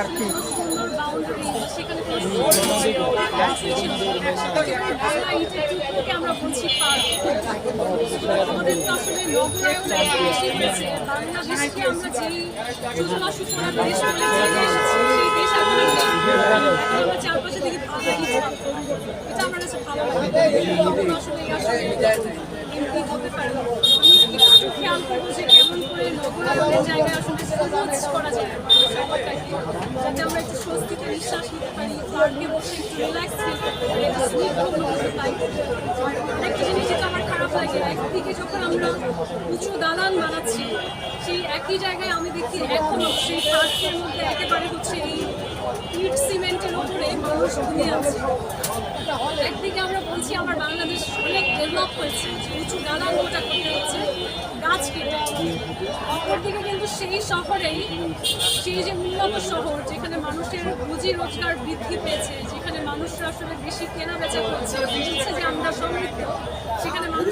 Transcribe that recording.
আসলে কোনো সুন্দর বাউন্ডারি সেখানে কোনো বাংলা ইটের টুকরোকে আমরা বলছি পার্ক। আমাদের তো আসলে নগরায়ণ বেশি হয়েছে। বাংলাদেশকে আমরা যেই যোজনা সূচনা দেশ বলে জেনে এসেছি সেই দেশ এখন আমরা চারপাশে থেকে ভালো এটা আমার কাছে ভালো লাগে। তখন আসলে এমপি হতে পারে আমি একটু খেয়াল করবো যে কেমন করে নগরায়ণের জায়গায় আসলে সহজ করা যায় শহরটাকে, যাতে আমরা একটু স্বস্তিতে নিঃশ্বাস নিতে পারি, পার্কে বসে একটু রিল্যাক্স ফিল করতে পারি, একটু স্নিগ্ধ অনুভূতি পাই। আরেকটা জিনিস যেটা আমার খারাপ লাগে, একদিকে যখন আমরা উঁচু দালান বানাচ্ছি সেই একই জায়গায় আমি দেখি এখনো সেই পার্কের মধ্যে একেবারে হচ্ছে এই ইট সিমেন্টের উপরে মানুষ ঘুমিয়ে আছে। একদিকে আমরা বলছি আমার বাংলাদেশ অনেক ডেভেলপ হয়েছে, উঁচু দালান ওটা করতে হচ্ছে গাছ কেটে, অপরদিকে কিন্তু সেই শহরেই সেই যে উন্নত শহর যেখানে মানুষের রুজি রোজগার বৃদ্ধি পেয়েছে, যেখানে মানুষরা আসলে বেশি কেনা বেচা করছে, বুঝছে যে আমরা সমৃদ্ধ, সেখানে মানুষ